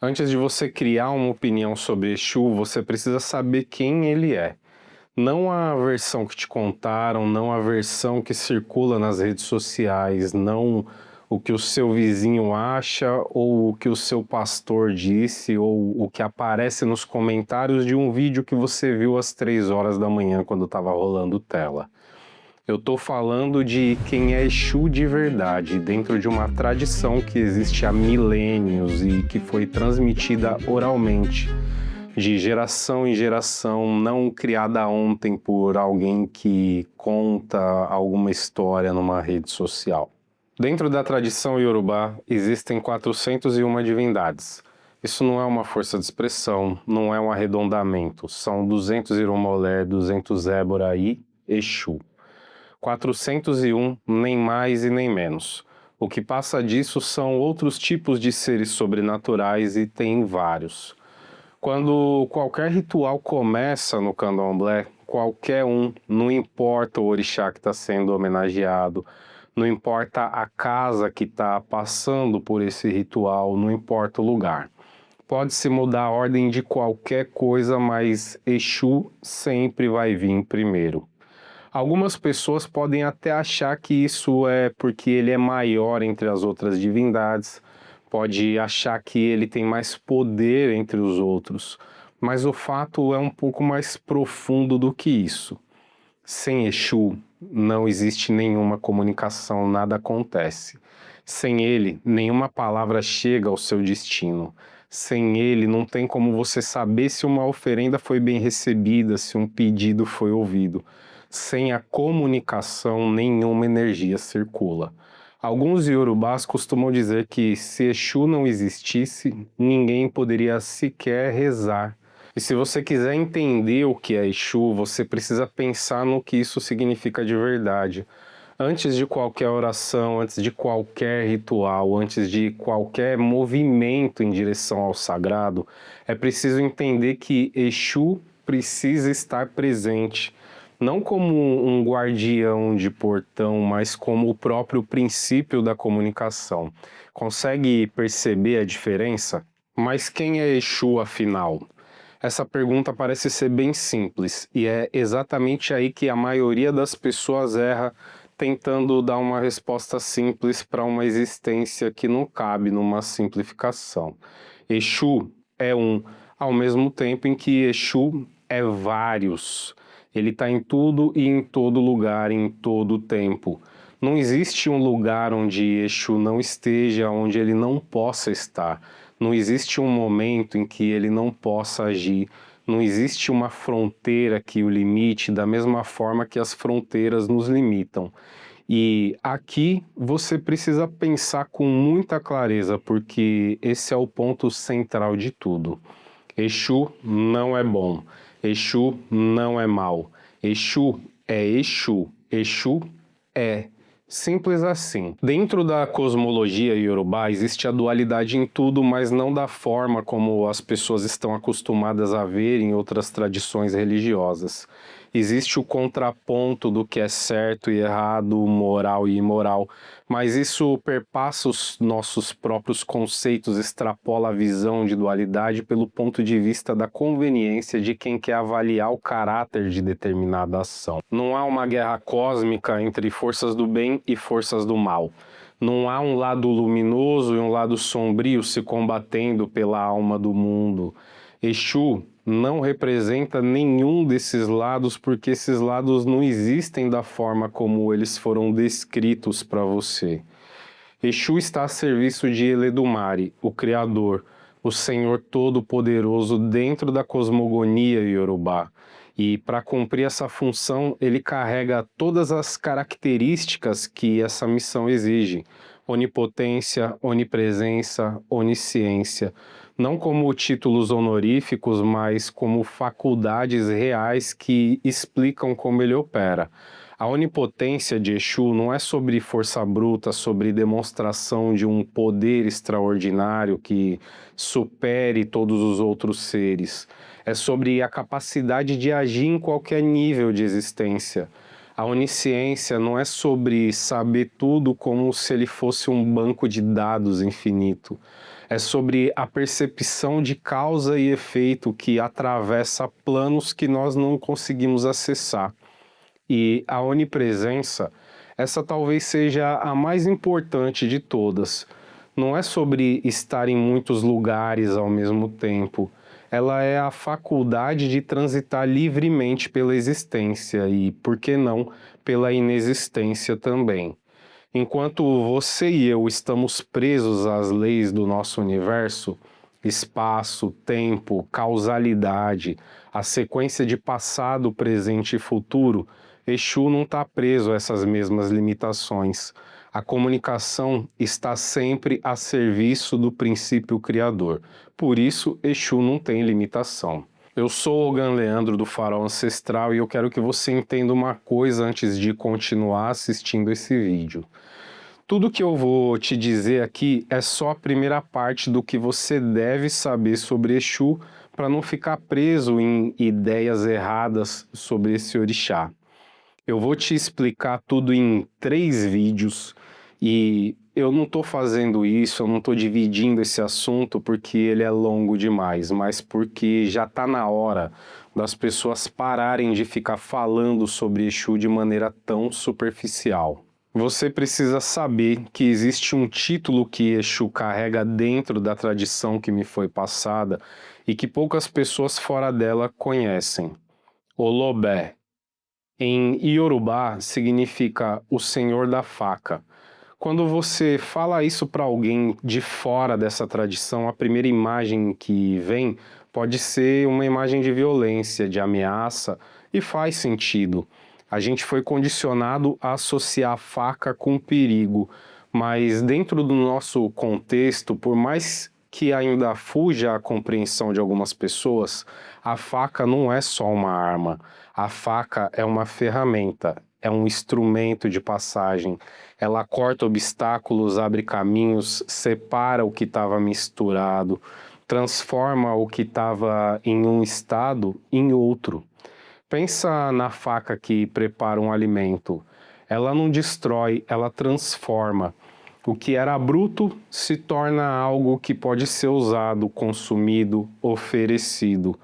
Antes de você criar uma opinião sobre Exu, você precisa saber quem ele é. Não a versão que te contaram, não a versão que circula nas redes sociais, não o que o seu vizinho acha, ou o que o seu pastor disse, ou o que aparece nos comentários de um vídeo que você viu às 3 horas da manhã quando estava rolando tela. Eu estou falando de quem é Exu de verdade, dentro de uma tradição que existe há milênios e que foi transmitida oralmente, de geração em geração, não criada ontem por alguém que conta alguma história numa rede social. Dentro da tradição iorubá, existem 401 divindades. Isso não é uma força de expressão, não é um arredondamento, são 200 Irumolé, 200 Ébora e Exu. 401, nem mais e nem menos. O que passa disso são outros tipos de seres sobrenaturais e tem vários. Quando qualquer ritual começa no candomblé, qualquer um, não importa o orixá que está sendo homenageado, não importa a casa que está passando por esse ritual, não importa o lugar. Pode-se mudar a ordem de qualquer coisa, mas Exu sempre vai vir primeiro. Algumas pessoas podem até achar que isso é porque ele é maior entre as outras divindades, pode achar que ele tem mais poder entre os outros, mas o fato é um pouco mais profundo do que isso. Sem Exu, não existe nenhuma comunicação, nada acontece. Sem ele, nenhuma palavra chega ao seu destino. Sem ele, não tem como você saber se uma oferenda foi bem recebida, se um pedido foi ouvido. Sem a comunicação, nenhuma energia circula. Alguns iorubás costumam dizer que se Exu não existisse, ninguém poderia sequer rezar. E se você quiser entender o que é Exu, você precisa pensar no que isso significa de verdade. Antes de qualquer oração, antes de qualquer ritual, antes de qualquer movimento em direção ao sagrado, é preciso entender que Exu precisa estar presente. Não como um guardião de portão, mas como o próprio princípio da comunicação. Consegue perceber a diferença? Mas quem é Exu, afinal? Essa pergunta parece ser bem simples, e é exatamente aí que a maioria das pessoas erra, tentando dar uma resposta simples para uma existência que não cabe numa simplificação. Exu é um, ao mesmo tempo em que Exu é vários. Ele está em tudo e em todo lugar, em todo tempo. Não existe um lugar onde Exu não esteja, onde ele não possa estar. Não existe um momento em que ele não possa agir. Não existe uma fronteira que o limite da mesma forma que as fronteiras nos limitam. E aqui você precisa pensar com muita clareza, porque esse é o ponto central de tudo. Exu não é bom. Exu não é mal. Exu é Exu. Exu é. Simples assim. Dentro da cosmologia iorubá existe a dualidade em tudo, mas não da forma como as pessoas estão acostumadas a ver em outras tradições religiosas. Existe o contraponto do que é certo e errado, moral e imoral, mas isso perpassa os nossos próprios conceitos, extrapola a visão de dualidade pelo ponto de vista da conveniência de quem quer avaliar o caráter de determinada ação. Não há uma guerra cósmica entre forças do bem e forças do mal. Não há um lado luminoso e um lado sombrio se combatendo pela alma do mundo. Exu não representa nenhum desses lados, porque esses lados não existem da forma como eles foram descritos para você. Exu está a serviço de Eledumare, o Criador, o Senhor Todo-Poderoso dentro da cosmogonia iorubá. E para cumprir essa função, ele carrega todas as características que essa missão exige: onipotência, onipresença, onisciência. Não como títulos honoríficos, mas como faculdades reais que explicam como ele opera. A onipotência de Exu não é sobre força bruta, sobre demonstração de um poder extraordinário que supere todos os outros seres. É sobre a capacidade de agir em qualquer nível de existência. A onisciência não é sobre saber tudo como se ele fosse um banco de dados infinito. É sobre a percepção de causa e efeito que atravessa planos que nós não conseguimos acessar. E a onipresença, essa talvez seja a mais importante de todas. Não é sobre estar em muitos lugares ao mesmo tempo. Ela é a faculdade de transitar livremente pela existência e, por que não, pela inexistência também. Enquanto você e eu estamos presos às leis do nosso universo, espaço, tempo, causalidade, a sequência de passado, presente e futuro, Exu não está preso a essas mesmas limitações. A comunicação está sempre a serviço do princípio criador. Por isso, Exu não tem limitação. Eu sou o Ogan Leandro do Farol Ancestral e eu quero que você entenda uma coisa antes de continuar assistindo esse vídeo. Tudo que eu vou te dizer aqui é só a primeira parte do que você deve saber sobre Exu para não ficar preso em ideias erradas sobre esse orixá. Eu vou te explicar tudo em 3 vídeos e eu não estou fazendo isso, eu não estou dividindo esse assunto porque ele é longo demais, mas porque já está na hora das pessoas pararem de ficar falando sobre Exu de maneira tão superficial. Você precisa saber que existe um título que Exu carrega dentro da tradição que me foi passada e que poucas pessoas fora dela conhecem. Olobé. Em Iorubá significa o Senhor da Faca. Quando você fala isso para alguém de fora dessa tradição, a primeira imagem que vem pode ser uma imagem de violência, de ameaça, e faz sentido. A gente foi condicionado a associar a faca com perigo, mas dentro do nosso contexto, por mais que ainda fuja a compreensão de algumas pessoas, a faca não é só uma arma. A faca é uma ferramenta, é um instrumento de passagem. Ela corta obstáculos, abre caminhos, separa o que estava misturado, transforma o que estava em um estado em outro. Pensa na faca que prepara um alimento. Ela não destrói, ela transforma. O que era bruto se torna algo que pode ser usado, consumido, oferecido.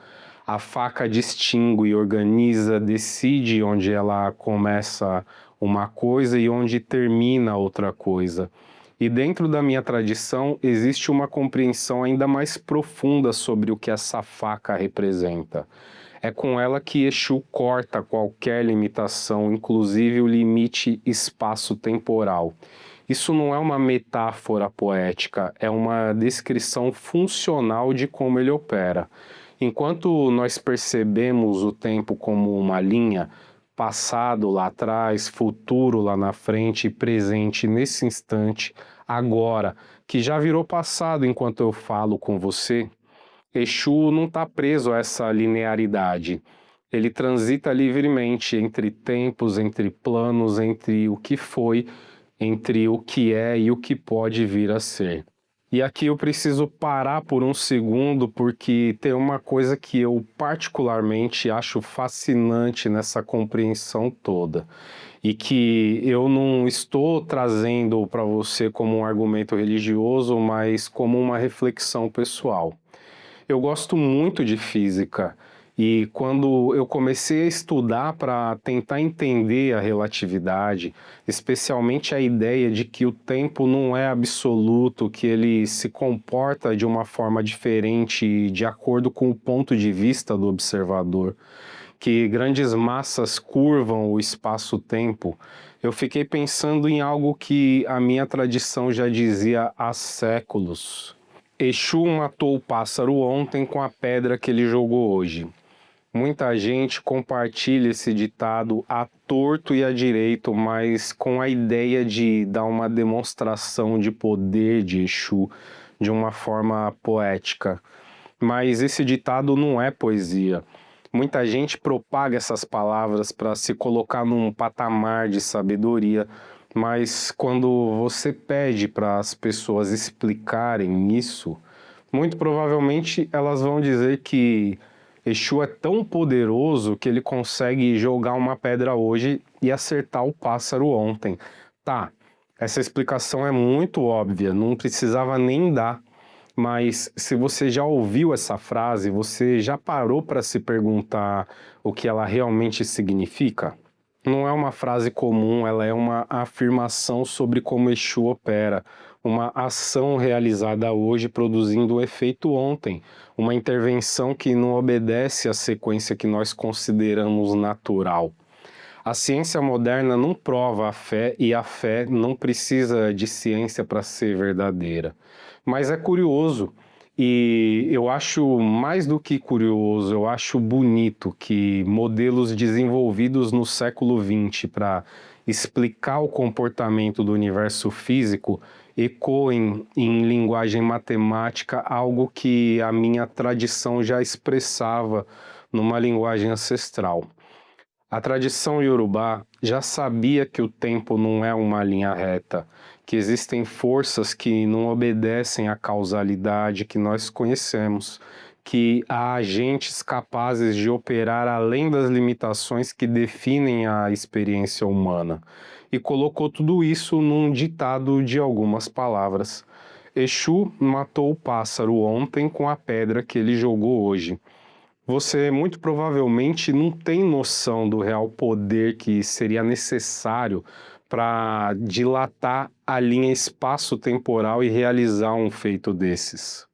A faca distingue, organiza, decide onde ela começa uma coisa e onde termina outra coisa. E dentro da minha tradição existe uma compreensão ainda mais profunda sobre o que essa faca representa. É com ela que Exu corta qualquer limitação, inclusive o limite espaço-temporal. Isso não é uma metáfora poética, é uma descrição funcional de como ele opera. Enquanto nós percebemos o tempo como uma linha, passado lá atrás, futuro lá na frente e presente nesse instante, agora, que já virou passado enquanto eu falo com você, Exu não está preso a essa linearidade. Ele transita livremente entre tempos, entre planos, entre o que foi, entre o que é e o que pode vir a ser. E aqui eu preciso parar por um segundo porque tem uma coisa que eu particularmente acho fascinante nessa compreensão toda e que eu não estou trazendo para você como um argumento religioso, mas como uma reflexão pessoal. Eu gosto muito de física e quando eu comecei a estudar para tentar entender a relatividade, especialmente a ideia de que o tempo não é absoluto, que ele se comporta de uma forma diferente de acordo com o ponto de vista do observador, que grandes massas curvam o espaço-tempo, eu fiquei pensando em algo que a minha tradição já dizia há séculos. Exu matou o pássaro ontem com a pedra que ele jogou hoje. Muita gente compartilha esse ditado à torto e à direito, mas com a ideia de dar uma demonstração de poder de Exu de uma forma poética. Mas esse ditado não é poesia. Muita gente propaga essas palavras para se colocar num patamar de sabedoria, mas quando você pede para as pessoas explicarem isso, muito provavelmente elas vão dizer que Exu é tão poderoso que ele consegue jogar uma pedra hoje e acertar o pássaro ontem. Tá, essa explicação é muito óbvia, não precisava nem dar. Mas se você já ouviu essa frase, você já parou para se perguntar o que ela realmente significa? Não é uma frase comum, ela é uma afirmação sobre como Exu opera, uma ação realizada hoje produzindo o efeito ontem, uma intervenção que não obedece à sequência que nós consideramos natural. A ciência moderna não prova a fé e a fé não precisa de ciência para ser verdadeira. Mas é curioso, e eu acho mais do que curioso, eu acho bonito que modelos desenvolvidos no século XX para explicar o comportamento do universo físico ecoem em linguagem matemática algo que a minha tradição já expressava numa linguagem ancestral. A tradição iorubá já sabia que o tempo não é uma linha reta, que existem forças que não obedecem à causalidade que nós conhecemos, que há agentes capazes de operar além das limitações que definem a experiência humana. E colocou tudo isso num ditado de algumas palavras. Exu matou o pássaro ontem com a pedra que ele jogou hoje. Você muito provavelmente não tem noção do real poder que seria necessário para dilatar a linha espaço-temporal e realizar um feito desses.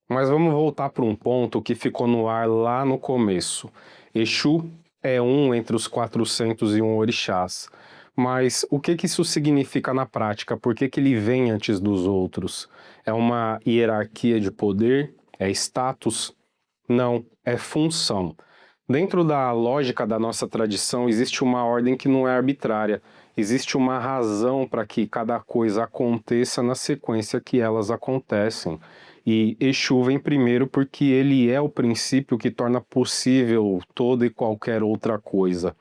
Mas vamos voltar para um ponto que ficou no ar lá no começo. Exu é um entre os 401 orixás. Mas o que isso significa na prática? Por que ele vem antes dos outros? É uma hierarquia de poder? É status? Não, é função. Dentro da lógica da nossa tradição, existe uma ordem que não é arbitrária. Existe uma razão para que cada coisa aconteça na sequência que elas acontecem. E Exu vem primeiro porque ele é o princípio que torna possível toda e qualquer outra coisa.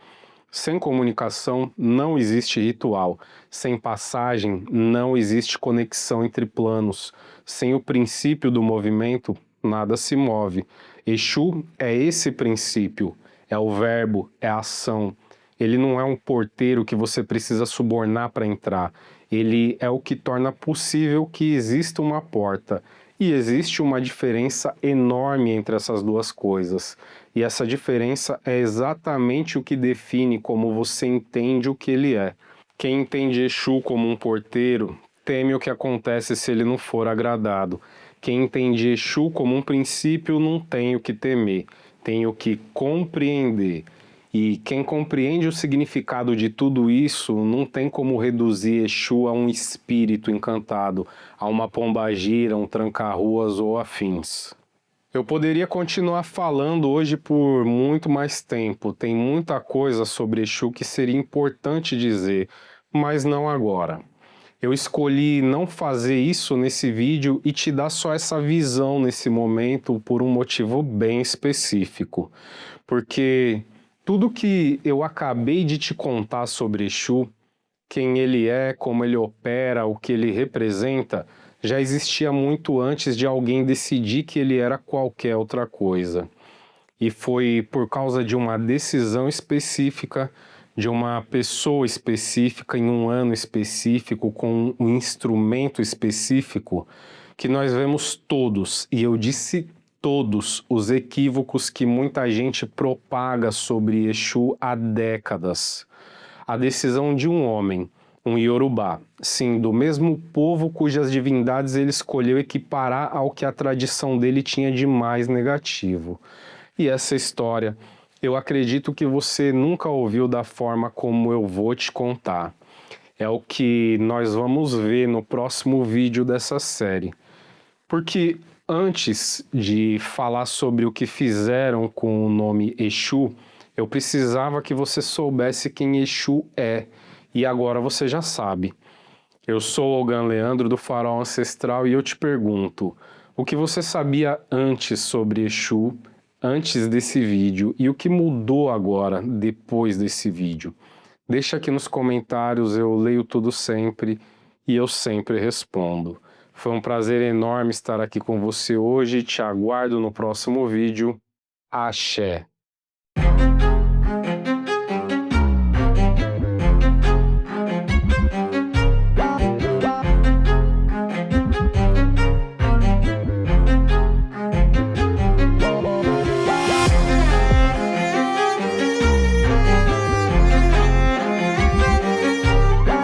Sem comunicação não existe ritual. Sem passagem não existe conexão entre planos. Sem o princípio do movimento, nada se move. Exu é esse princípio, é o verbo, é a ação. Ele não é um porteiro que você precisa subornar para entrar. Ele é o que torna possível que exista uma porta. E existe uma diferença enorme entre essas duas coisas. E essa diferença é exatamente o que define como você entende o que ele é. Quem entende Exu como um porteiro teme o que acontece se ele não for agradado. Quem entende Exu como um princípio não tem o que temer, tem o que compreender. E quem compreende o significado de tudo isso não tem como reduzir Exu a um espírito encantado, a uma pombagira, um tranca-ruas ou afins. Eu poderia continuar falando hoje por muito mais tempo, tem muita coisa sobre Exu que seria importante dizer, mas não agora. Eu escolhi não fazer isso nesse vídeo e te dar só essa visão nesse momento por um motivo bem específico. Porque tudo que eu acabei de te contar sobre Exu, quem ele é, como ele opera, o que ele representa, já existia muito antes de alguém decidir que ele era qualquer outra coisa. E foi por causa de uma decisão específica, de uma pessoa específica, em um ano específico, com um instrumento específico, que nós vemos todos, e eu disse todos, os equívocos que muita gente propaga sobre Exu há décadas. A decisão de um homem, um Iorubá, sim, do mesmo povo cujas divindades ele escolheu equiparar ao que a tradição dele tinha de mais negativo. E essa história, eu acredito que você nunca ouviu da forma como eu vou te contar. É o que nós vamos ver no próximo vídeo dessa série. Porque antes de falar sobre o que fizeram com o nome Exu, eu precisava que você soubesse quem Exu é. E agora você já sabe. Eu sou Ogan Leandro do Farol Ancestral e eu te pergunto, o que você sabia antes sobre Exu, antes desse vídeo, e o que mudou agora, depois desse vídeo? Deixa aqui nos comentários, eu leio tudo sempre e eu sempre respondo. Foi um prazer enorme estar aqui com você hoje, te aguardo no próximo vídeo. Axé!